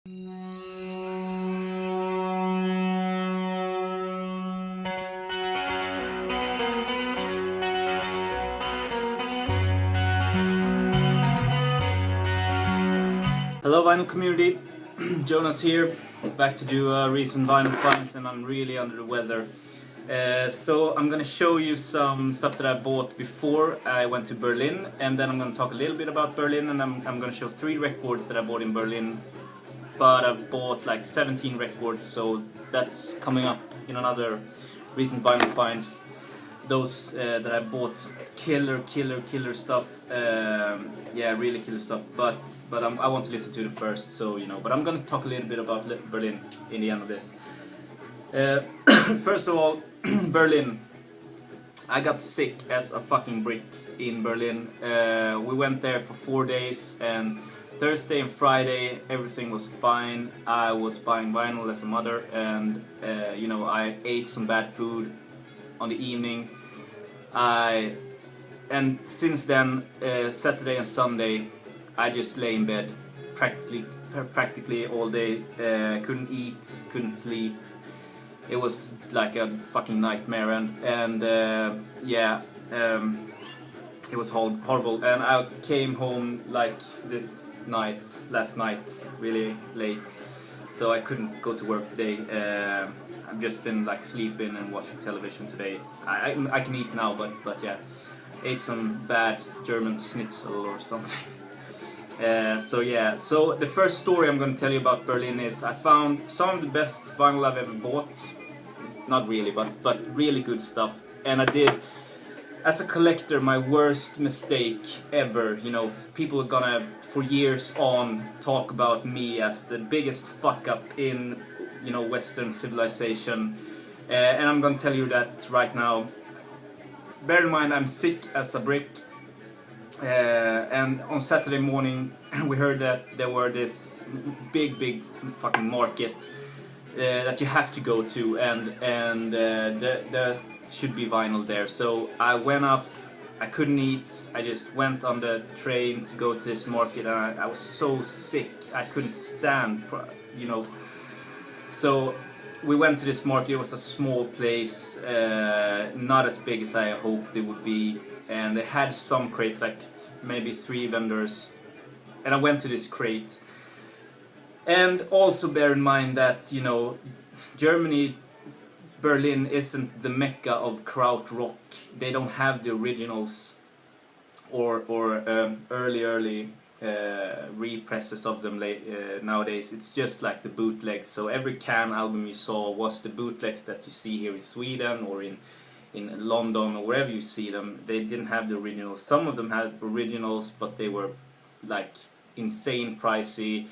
Hello vinyl community, Jonas here, back to do recent vinyl finds, and I'm really under the weather. So I'm gonna show you some stuff that I bought before I went to Berlin, and then I'm gonna talk a little bit about Berlin, and I'm gonna show 3 records that I bought in Berlin. But I bought like 17 records, so that's coming up in another recent vinyl finds. Those that I bought, killer stuff. Yeah, really killer stuff. But I want to listen to it first, so you know. But I'm gonna talk a little bit about Berlin in the end of this. First of all, Berlin. I got sick as a fucking brick in Berlin. We went there for 4 days, and Thursday and Friday everything was fine. I was buying vinyl as a mother, and you know, I ate some bad food on the evening. And since then, Saturday and Sunday, I just lay in bed practically all day. Couldn't eat, couldn't sleep. It was like a fucking nightmare, and yeah, it was horrible. And I came home like last night, really late, so I couldn't go to work today. I've just been like sleeping and watching television today. I can eat now, but yeah, ate some bad German schnitzel or something. So yeah, so the first story I'm going to tell you about Berlin is I found some of the best vinyl I've ever bought. Not really, but really good stuff. And I did, as a collector, my worst mistake ever. You know, people are gonna for years on talk about me as the biggest fuck up in, you know, Western civilization, and I'm gonna tell you that right now. Bear in mind, I'm sick as a brick, and on Saturday morning we heard that there were this big fucking market that you have to go to, and there should be vinyl there. So I went up. I couldn't eat. I just went on the train to go to this market, and I was so sick I couldn't stand, you know. So we went to this market. It was a small place, not as big as I hoped it would be, and they had some crates, like maybe 3 vendors, and I went to this crate. And also bear in mind that, you know, Germany, Berlin isn't the mecca of krautrock. They don't have the originals or early represses of them nowadays. It's just like the bootlegs. So every Can album you saw was the bootlegs that you see here in Sweden or in London or wherever you see them. They didn't have the originals. Some of them had originals, but they were like insane pricey,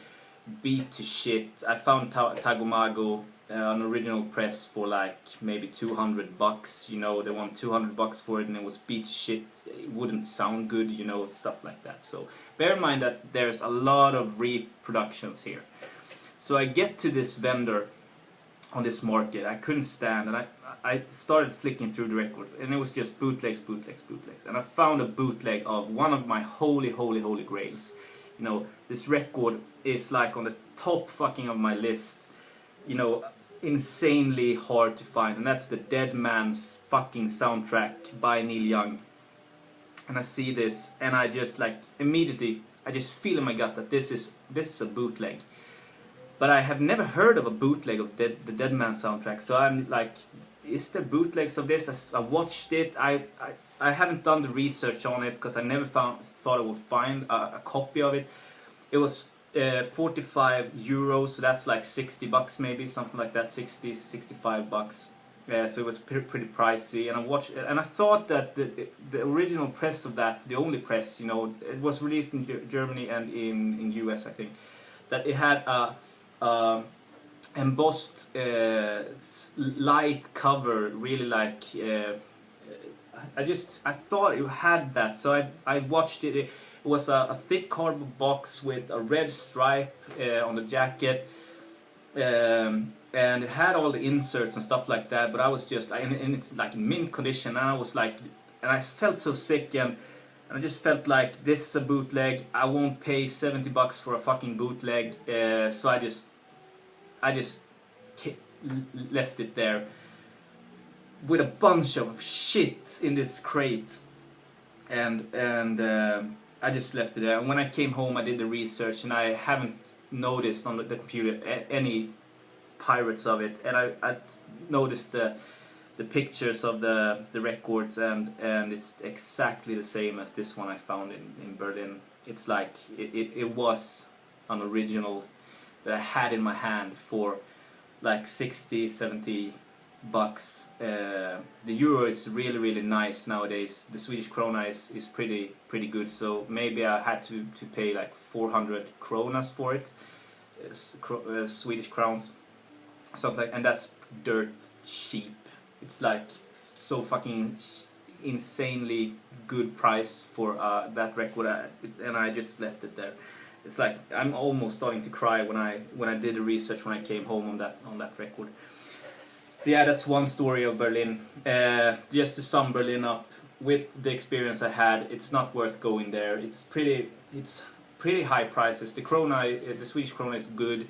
beat to shit. I found Tagomago, an original press, for like maybe $200. You know, they want $200 for it, and it was beat to shit. It wouldn't sound good, you know, stuff like that. So bear in mind that there's a lot of reproductions here. So I get to this vendor on this market. I couldn't stand, and I started flicking through the records, and it was just bootlegs. And I found a bootleg of one of my holy grails. You know, this record is like on the top fucking of my list. You know, insanely hard to find, and that's the Dead Man's fucking soundtrack by Neil Young. And I see this, and I just like immediately, I just feel in my gut that this is a bootleg. But I have never heard of a bootleg of the Dead Man soundtrack, so I'm like, is there bootlegs of this? I watched it. I haven't done the research on it because I never thought I would find a copy of it. It was 45 euros, so that's like $60 maybe, something like that, $65. So it was pretty pricey, and I watched, and I thought that the original press of that, the only press, you know, it was released in Germany and in US, I think, that it had a embossed light cover, really like. I thought it had that, so I watched it. It was a thick cardboard box with a red stripe on the jacket, and it had all the inserts and stuff like that. But I was just, and it's like in mint condition, and I was like, and I felt so sick, and And I just felt like this is a bootleg. I won't pay $70 for a fucking bootleg. So I just left it there with a bunch of shit in this crate, and I just left it there. And when I came home, I did the research, and I haven't noticed on the computer any pirates of it. And I noticed the pictures of the records, and it's exactly the same as this one I found in Berlin. It's like it was an original that I had in my hand for like 60-70 bucks. The euro is really nice nowadays. The Swedish krona is pretty good, so maybe I had to pay like 400 kronas for it, Swedish crowns, something like, and that's dirt cheap. It's like so fucking insanely good price for that record, and I just left it there. It's like I'm almost starting to cry when I did the research when I came home on that record. So yeah, that's one story of Berlin. Just to sum Berlin up, with the experience I had, it's not worth going there. It's pretty high prices. The Swedish krona is good.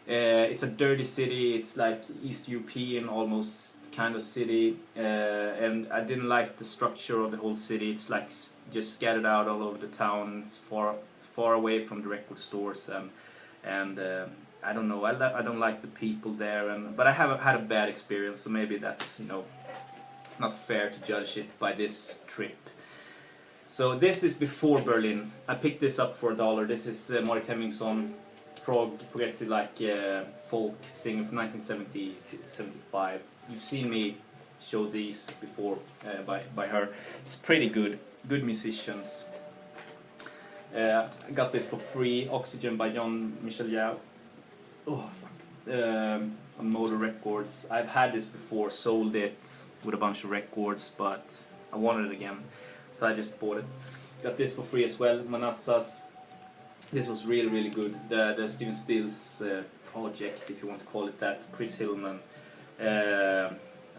It's a dirty city. It's like East European almost kind of city, and I didn't like the structure of the whole city. It's like just scattered out all over the town. It's far away from the record stores, and I don't know. I don't like the people there, but I haven't had a bad experience, so maybe that's not fair to judge it by this trip. So this is before Berlin. I picked this up for $1. This is Marit Hemmingsson, progressive like folk singer from 1970-75. You've seen me show these before by her. It's pretty good musicians. I got this for free, Oxygen by Jean-Michel Jarre. Oh fuck. On Motor Records. I've had this before, sold it with a bunch of records, but I wanted it again, so I just bought it. Got this for free as well, Manassas. This was really good. The Stephen Stills project, if you want to call it that. Chris Hillman. I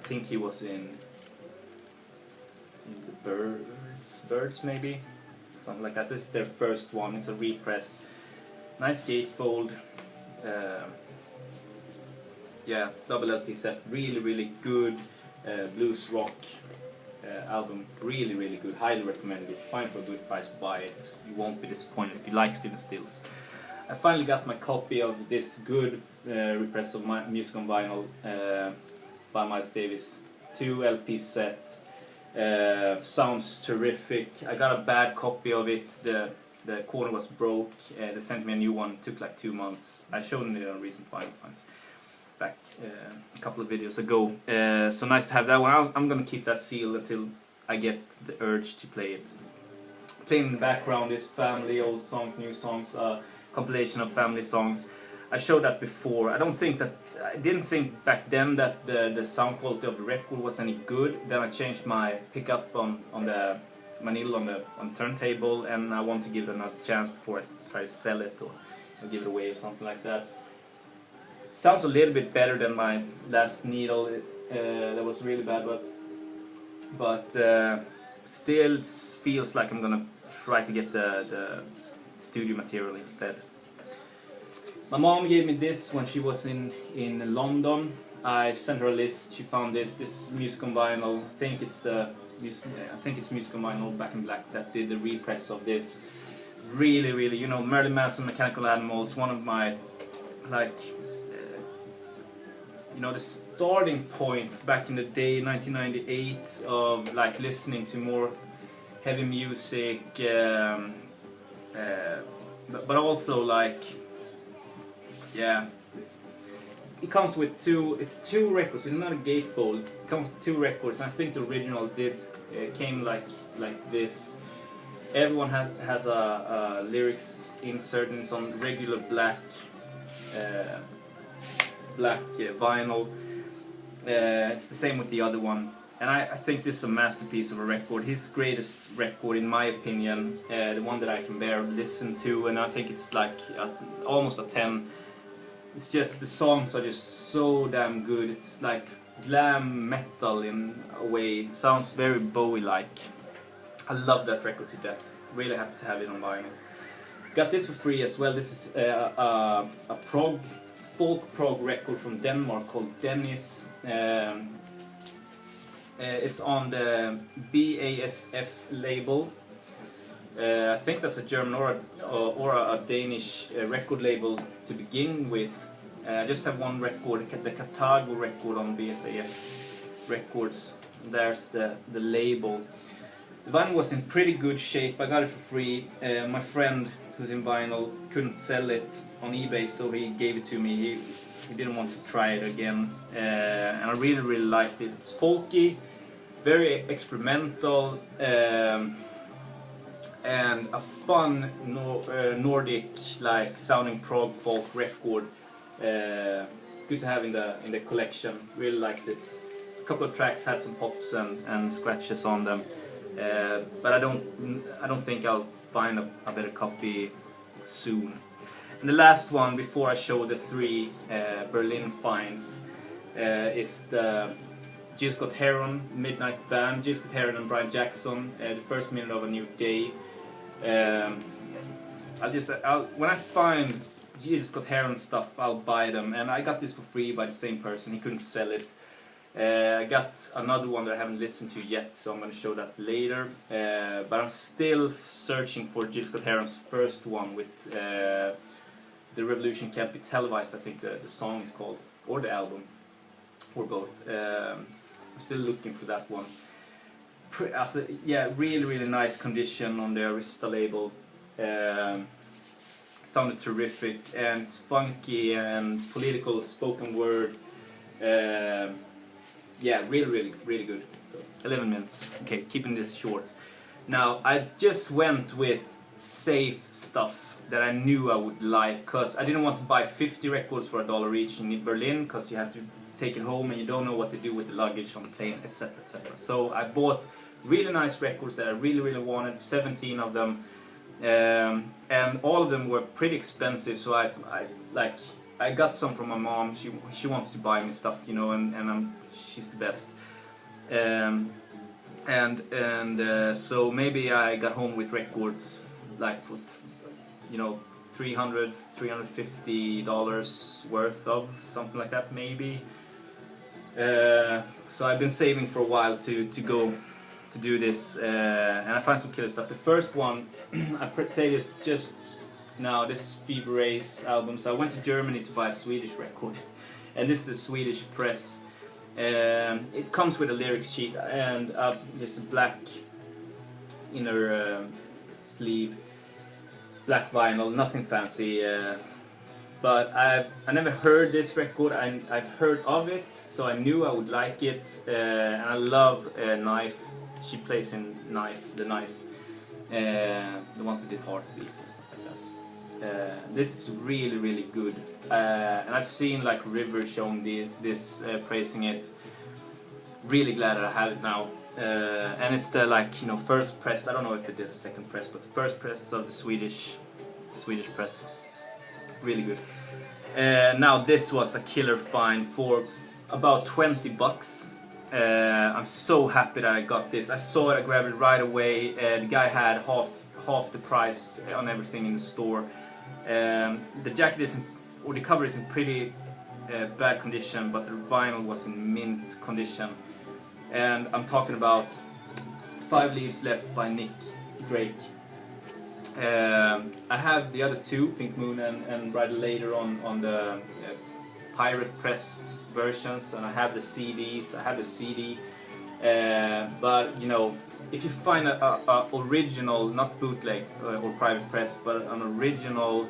think he was in the Birds maybe, something like that. This is their first one. It's a repress. Nice gatefold. Yeah, double LP set. Really good blues rock album. Really good. Highly recommended. If you find it for a good price, buy it. You won't be disappointed if you like Stephen Stills. I finally got my copy of this good repress of my Music on Vinyl by Miles Davis. 2 LP set. Sounds terrific. I got a bad copy of it. The corner was broke. They sent me a new one. It took like 2 months. I showed it on Recent Vinyl Finds back a couple of videos ago. So nice to have that one. I'm gonna keep that sealed until I get the urge to play it. Playing in the background is family, old songs, new songs, compilation of family songs. I showed that before. I didn't think back then that the sound quality of the record was any good. Then I changed my pickup on my needle on the turntable, and I want to give it another chance before I try to sell it or give it away or something like that. Sounds a little bit better than my last needle. That was really bad, but still feels like I'm gonna try to get the studio material instead. My mom gave me this when she was in London. I sent her a list. She found this Music on Vinyl. I think it's Music on Vinyl Back in Black that did the repress of this. Really, you know, Marilyn Manson, Mechanical Animals. One of my you know, the starting point back in the day, 1998, of like listening to more heavy music, but also like, yeah, it comes with two records. It's not a gatefold. It comes with 2 records. I think the original came like this. Everyone has a lyrics insert, and it's on regular black vinyl. It's the same with the other one, and I think this is a masterpiece of a record. His greatest record, in my opinion, the one that I can barely listen to, and I think it's like almost a 10. It's just, the songs are just so damn good. It's like glam metal in a way. It sounds very Bowie-like. I love that record to death. really happy to have it on vinyl. Got this for free as well. This is a folk prog record from Denmark called Dennis. It's on the BASF label. I think that's a German or a Danish record label to begin with. I just have one record, the Cartago record on BASF Records. There's the label. The vinyl was in pretty good shape. I got it for free. My friend who's in vinyl couldn't sell it on eBay, so he gave it to me. He didn't want to try it again, and I really liked it. It's folky, very experimental, and a fun Nordic like sounding prog folk record. Good to have in the collection. Really liked it. A couple of tracks had some pops and scratches on them, but I don't think I'll find a better copy soon. And the last one before I show the 3 Berlin finds is the Jill Scott Heron Midnight Band. Jill Scott Heron and Brian Jackson, The First Minute of a New Day. When I find Jill Scott Heron stuff, I'll buy them, and I got this for free by the same person. He couldn't sell it. I got another one that I haven't listened to yet, so I'm going to show that later. But I'm still searching for Jill Scott Heron's first one with The Revolution Can't Be Televised, I think the song is called, or the album, or both. I'm still looking for that one. Yeah, really nice condition on the Arista label. Sounded terrific, and it's funky and political spoken word. Yeah, really good. So 11 minutes. Okay, keeping this short. Now I just went with safe stuff that I knew I would like, because I didn't want to buy 50 records for $1 each in Berlin, because you have to take it home and you don't know what to do with the luggage on the plane, etc. So I bought really nice records that I really wanted, 17 of them, and all of them were pretty expensive. So I got some from my mom. She wants to buy me stuff, you know, and she's the best. So maybe I got home with records like for, you know, $350 worth of something like that, maybe. So I've been saving for a while to do this, and I find some killer stuff. The first one I played this just now. This is Fever Ray's album. So I went to Germany to buy a Swedish record, and this is a Swedish press. It comes with a lyrics sheet and just a black inner sleeve, black vinyl, nothing fancy. But I never heard this record. I've heard of it, so I knew I would like it. And I love Knife. She plays in the Knife, the ones that did Heartbeats and stuff like that. This is really good. And I've seen like River showing this praising it. Really glad that I have it now. And it's the, like, you know, first press. I don't know if they did a second press, but the first press of the Swedish press. Really good. Now this was a killer find for about $20. I'm so happy that I got this. I saw it, I grabbed it right away. The guy had half the price on everything in the store. The jacket isn't, or the cover is in pretty bad condition, but the vinyl was in mint condition. And I'm talking about 5 Leaves Left by Nick Drake. I have the other two, Pink Moon and Ride Later, on the pirate pressed versions, and I have the CDs. I have the CD, but you know, if you find a original, not bootleg or private press, but an original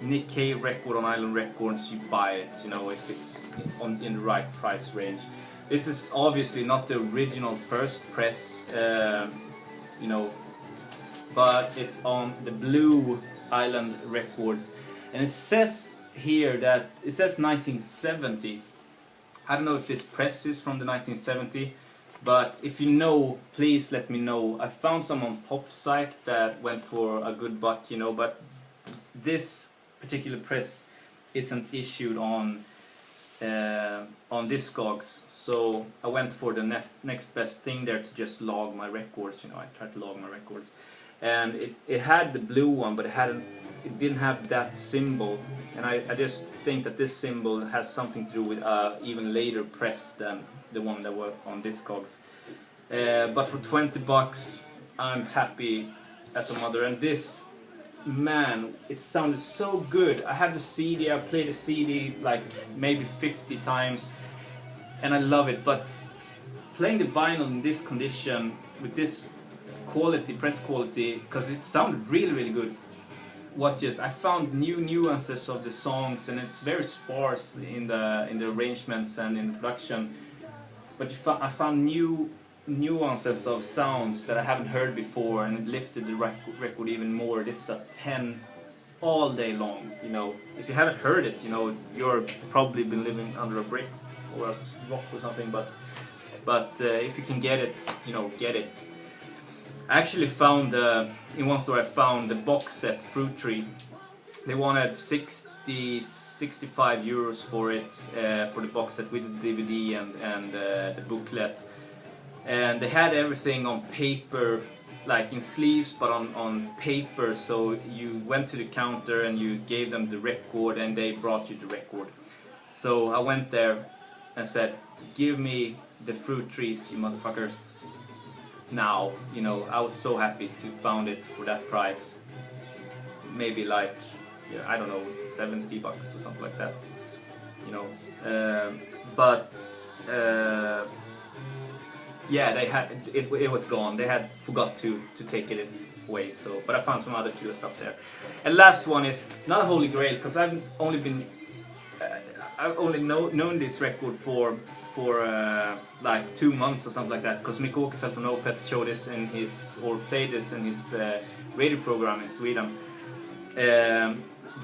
Nick Cave record on Island Records, you buy it. You know, if it's in the right price range. This is obviously not the original first press, you know, but it's on the Blue Island Records, and it says here that it says 1970. I don't know if this press is from the 1970, but if you know, please let me know. I found some on Pop Site that went for a good buck, you know, but this particular press isn't issued on Discogs, so I went for the next best thing there to just log my records. You know, I tried to log my records. and it had the blue one, but it didn't have that symbol. And I just think that this symbol has something to do with even later press than the one that were on Discogs. But for 20 bucks, I'm happy as a mother. And this, man, it sounded so good. I have the CD, I played the CD like maybe 50 times, and I love it. But playing the vinyl in this condition, with this quality, press quality, because it sounded really, really good, was just, I found new nuances of the songs, and it's very sparse in the arrangements and in the production. But I found new nuances of sounds that I haven't heard before, and it lifted the record even more. This is a 10 all day long. You know, if you haven't heard it, you know, you're probably been living under a brick or a rock or something. But if you can get it, you know, get it. I actually found, in one store I found the box set Fruit Tree. They wanted 65 euros for it, for the box set with the DVD and the booklet. And they had everything on paper, like in sleeves, but on paper. So you went to the counter and you gave them the record, and they brought you the record. So I went there and said, give me the Fruit Trees, you motherfuckers. Now, you know, I was so happy to found it for that price. Maybe like, yeah, I don't know, 70 bucks or something like that, you know. Yeah, they had it was gone. They had forgot to take it away. So, but I found some other cool stuff there. And last one is not a holy grail, because I've only known this record for like 2 months or something like that, because Mick Åkerfeldt from Opeth showed this in played this in his radio program in Sweden.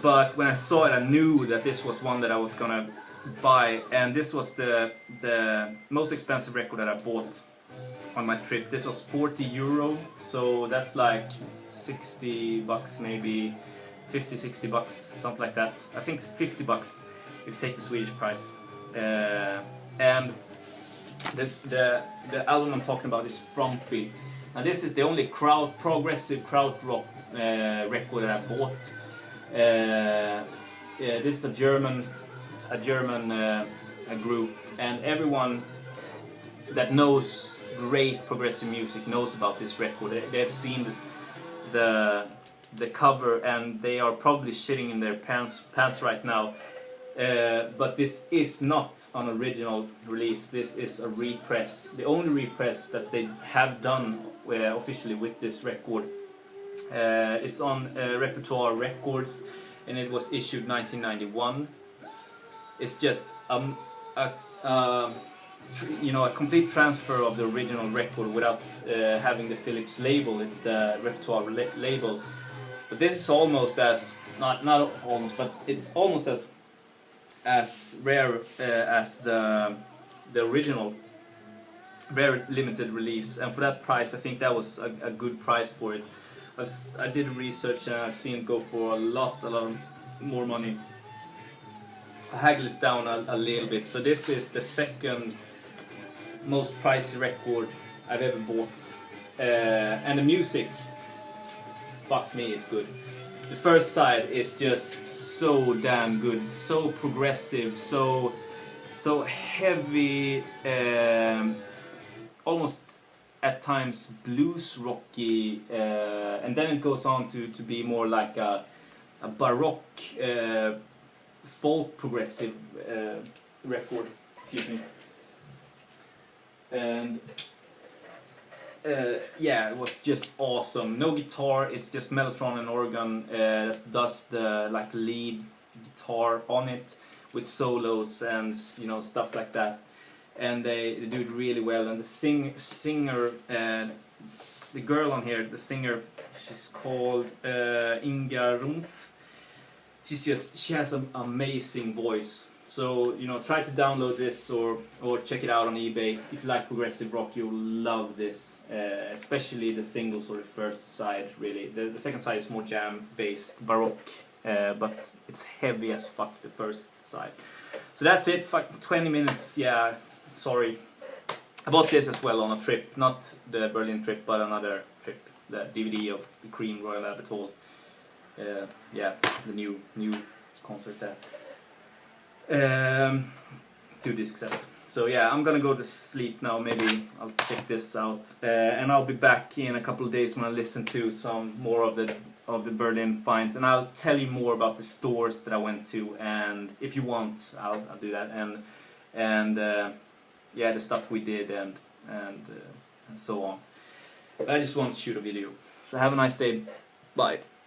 But when I saw it, I knew that this was one that I was gonna buy, and this was the most expensive record that I bought on my trip. This was 40 euro, so that's like 60 bucks, maybe 50, 60 bucks, something like that. I think 50 bucks if you take the Swedish price. And the album I'm talking about is Frumpy. Now this is the only progressive krautrock record that I bought. This is a German group, and everyone that knows great progressive music knows about this record. They've seen the cover, and they are probably shitting in their pants right now. But this is not an original release. This is a repress, the only repress that they have done officially with this record. It's on Repertoire Records, and it was issued 1991. It's just you know, a complete transfer of the original record without having the Philips label. It's the Repertoire label. But this is almost as not almost, but it's almost as rare as the original, very limited release. And for that price, I think that was a good price for it. I did research, and I've seen it go for a lot more money. I haggled it down a little bit. So this is the second most pricey record I've ever bought. And the music, fuck me, it's good. The first side is just so damn good, so progressive, so heavy, almost at times blues rocky, and then it goes on to be more like a baroque folk progressive record. Excuse me. And yeah, it was just awesome. No guitar, it's just mellotron and organ that does the like lead guitar on it with solos and, you know, stuff like that. And they do it really well. And the singer, the girl on here, the singer, she's called Inga Rumpf. She has an amazing voice. So, you know, try to download this or check it out on eBay. If you like progressive rock, you'll love this, especially the singles or the first side, really. The second side is more jam-based, baroque, but it's heavy as fuck, the first side. So that's it, fuck, 20 minutes, yeah, sorry. I bought this as well on a trip, not the Berlin trip, but another trip. the DVD of Cream Royal Albert Hall. Yeah, the new concert there. 2-disc set. So yeah, I'm gonna go to sleep now. Maybe I'll check this out, and I'll be back in a couple of days when I listen to some more of the Berlin finds, and I'll tell you more about the stores that I went to, and if you want, I'll do that, and yeah, the stuff we did, and so on. But I just want to shoot a video. So have a nice day. Bye.